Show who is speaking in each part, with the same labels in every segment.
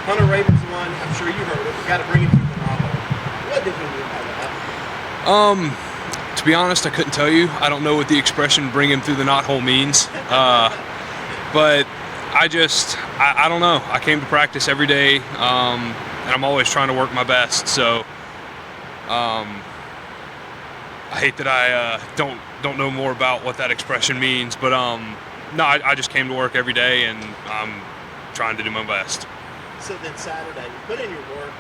Speaker 1: Hunter Rayburn's the one, I'm sure you heard it, we got to bring him to the novel. What did he mean by that?
Speaker 2: To be honest, I couldn't tell you. I don't know what the expression "bring him through the knothole" means. But I don't know. I came to practice every day, and I'm always trying to work my best. So I hate that I don't know more about what that expression means. But no, I just came to work every day, and I'm trying to do my best.
Speaker 1: So then Saturday, you put in your work.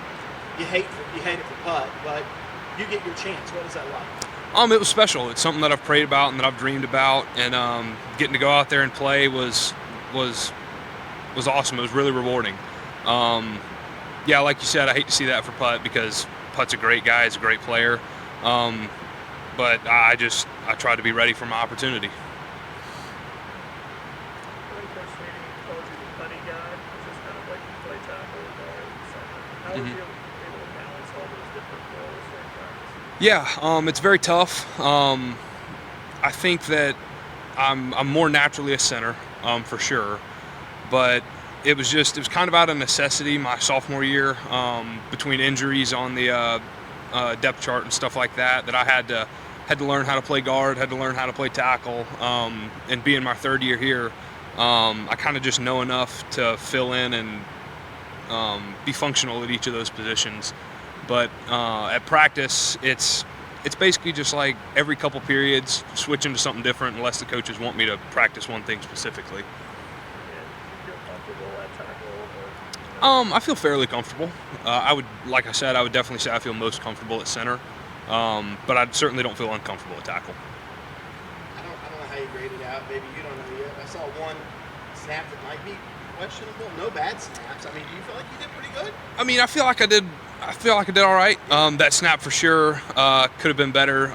Speaker 1: You hate it for putt, but you get your chance. What is that like?
Speaker 2: It was special. It's something that I've prayed about and that I've dreamed about, and getting to go out there and play was awesome. It was really rewarding. Yeah, like you said, I hate to see that for putt because putt's a great guy, he's a great player. But I try to be ready for my opportunity. Yeah, it's very tough. I think that I'm more naturally a center, for sure. But it was kind of out of necessity my sophomore year, between injuries on the depth chart and stuff like that I had to learn how to play guard, had to learn how to play tackle, and being my third year here, I kind of just know enough to fill in and be functional at each of those positions. But at practice, it's basically just like every couple periods switching to something different unless the coaches want me to practice one thing specifically. I feel fairly comfortable. Like I said, I would definitely say I feel most comfortable at center, but I certainly don't feel uncomfortable at tackle.
Speaker 1: I don't know how you grade it out. Maybe you don't know yet. I saw one snap that might be questionable. No bad snaps. I mean, do you feel like you did pretty good?
Speaker 2: I mean, I feel like I did all right. That snap for sure could have been better.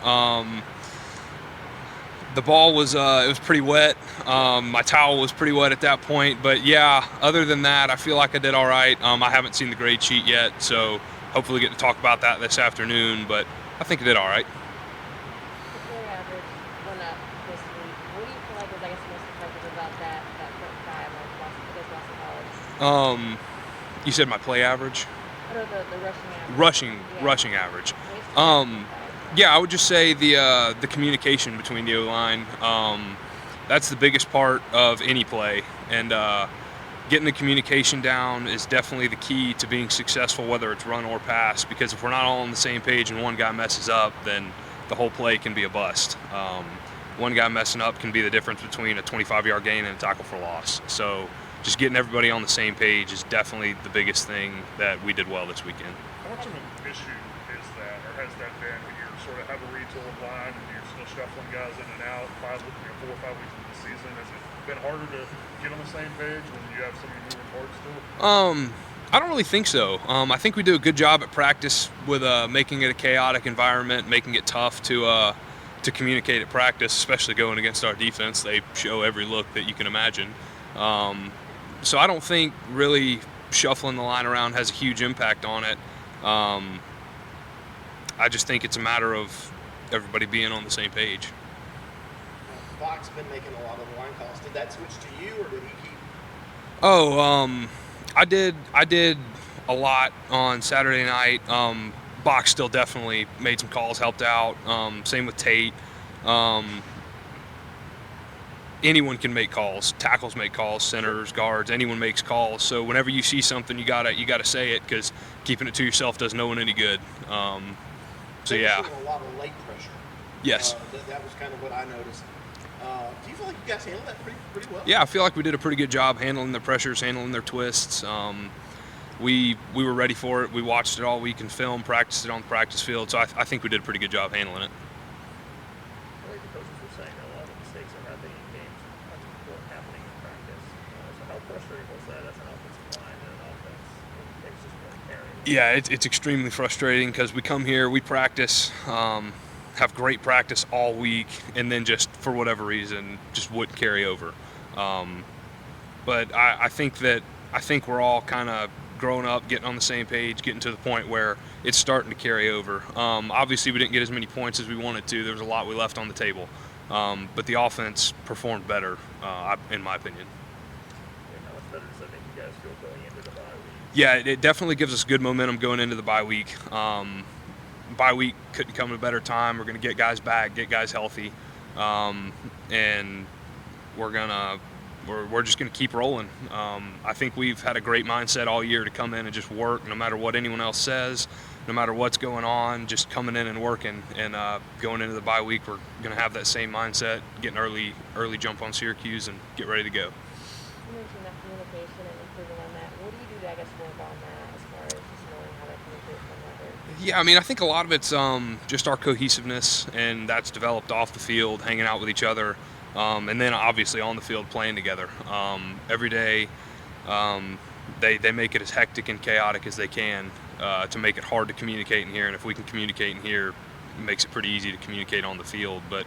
Speaker 2: The ball was it was pretty wet. My towel was pretty wet at that point. But yeah, other than that, I feel like I did all right. I haven't seen the grade sheet yet, so hopefully get to talk about that this afternoon. But I think I did all right.
Speaker 3: The play average went up this week. What do you feel like was, I guess, most effective about that .5 against College?
Speaker 2: You said my play average?
Speaker 3: I know the rushing average.
Speaker 2: Rushing average. Yeah, I would just say the communication between the O-line. That's the biggest part of any play, and getting the communication down is definitely the key to being successful, whether it's run or pass, because if we're not all on the same page and one guy messes up, then the whole play can be a bust. One guy messing up can be the difference between a 25-yard gain and a tackle for loss. So just getting everybody on the same page is definitely the biggest thing that we did well this weekend.
Speaker 4: How much of an issue is that, or has that been, when you sort of have a retooled line and you're still shuffling guys in and out 4 or 5 weeks into the season? Has it been harder to get on the same page when you have so many moving parts still?
Speaker 2: I don't really think so. I think we do a good job at practice with making it a chaotic environment, making it tough to communicate at practice, especially going against our defense. They show every look that you can imagine. So I don't think really shuffling the line around has a huge impact on it. I just think it's a matter of everybody being on the same page.
Speaker 1: Bach's been making a lot of the line calls. Did that switch to you, or did he keep?
Speaker 2: I did a lot on Saturday night. Bach still definitely made some calls, helped out. Same with Tate. Anyone can make calls. Tackles make calls, centers, guards, anyone makes calls. So whenever you see something, you gotta say it, because keeping it to yourself does no one any good. So yeah.
Speaker 1: A lot of late pressure.
Speaker 2: Yes.
Speaker 1: That was kind of what I noticed. Do you feel like you guys handled that pretty well?
Speaker 2: Yeah, I feel like we did a pretty good job handling their pressures, handling their twists. We were ready for it. We watched it all week in film, practiced it on the practice field. So I think we did a pretty good job handling it.
Speaker 4: I think the coaches were saying that a lot of the mistakes are happening in games weren't happening in practice. So how frustrating was that as an offensive line and an offense? Things just weren't carrying.
Speaker 2: Yeah, it's extremely frustrating, because we come here, we practice, have great practice all week, and then just for whatever reason just wouldn't carry over. But I think we're all kind of growing up, getting on the same page, getting to the point where it's starting to carry over. Obviously, we didn't get as many points as we wanted to. There was a lot we left on the table. But the offense performed better, in my opinion.
Speaker 4: How much better does that make you guys feel going into the bye week?
Speaker 2: Yeah, it definitely gives us good momentum going into the bye week. Bye week couldn't come at a better time. We're going to get guys back, get guys healthy, and we're just going to keep rolling. I think we've had a great mindset all year to come in and just work, no matter what anyone else says, no matter what's going on, just coming in and working. And going into the bye week, we're going to have that same mindset, get an early jump on Syracuse, and get ready to go.
Speaker 3: You mentioned that communication and improving on that. What do you do to, I guess, work on that as far as just knowing how to communicate with one another?
Speaker 2: Yeah, I mean, I think a lot of it's just our cohesiveness, and that's developed off the field, hanging out with each other, and then obviously on the field playing together. Every day, they make it as hectic and chaotic as they can to make it hard to communicate in here, and if we can communicate in here, it makes it pretty easy to communicate on the field. But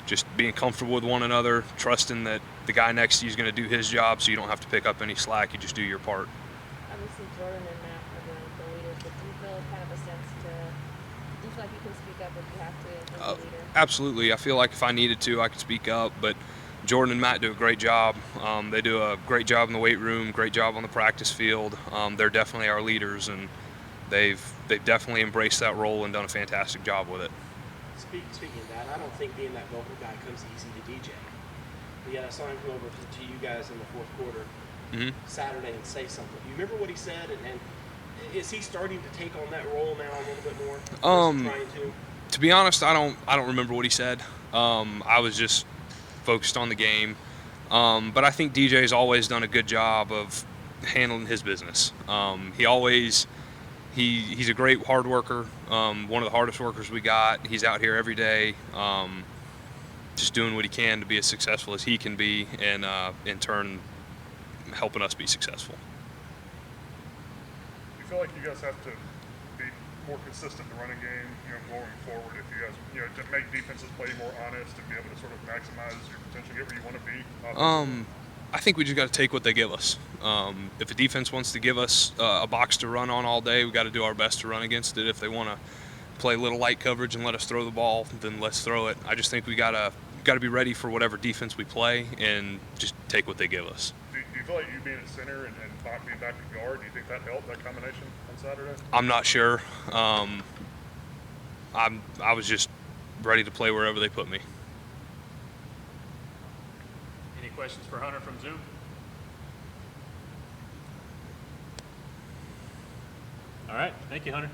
Speaker 2: just being comfortable with one another, trusting that the guy next to you is going to do his job, so you don't have to pick up any slack. You just do your part.
Speaker 3: Obviously, Jordan and Matt are the leaders, but do you feel kind of a sense do you feel like you can speak up if you have to as a leader?
Speaker 2: Absolutely. I feel like if I needed to, I could speak up, but Jordan and Matt do a great job. They do a great job in the weight room, great job on the practice field. They're definitely our leaders, and they've definitely embraced that role and done a fantastic job with it.
Speaker 1: Speaking of that, I don't think being that vocal guy comes easy to DJ. I saw him come over to you guys in the fourth quarter Saturday and say something. Do you remember what he said? And is he starting to take on that role now a little bit more? Trying
Speaker 2: to be honest, I don't remember what he said. I was just focused on the game. But I think DJ's always done a good job of handling his business. He's a great hard worker, one of the hardest workers we got. He's out here every day, just doing what he can to be as successful as he can be, and in turn helping us be successful.
Speaker 4: You feel like you guys have to be more consistent in the running game, going forward, if you guys, to make defenses play more honest and be able to sort of maximize your potential, get where you want to be?
Speaker 2: I think we just got to take what they give us. If a defense wants to give us a box to run on all day, we got to do our best to run against it. If they want to play a little light coverage and let us throw the ball, then let's throw it. I just think we got to be ready for whatever defense we play and just take what they give us.
Speaker 4: Do you feel like you being at center and Bach being back at guard, do you think that helped, that combination on Saturday?
Speaker 2: I'm not sure. I was just ready to play wherever they put me.
Speaker 5: Any questions for Hunter from Zoom? All right. Thank you, Hunter.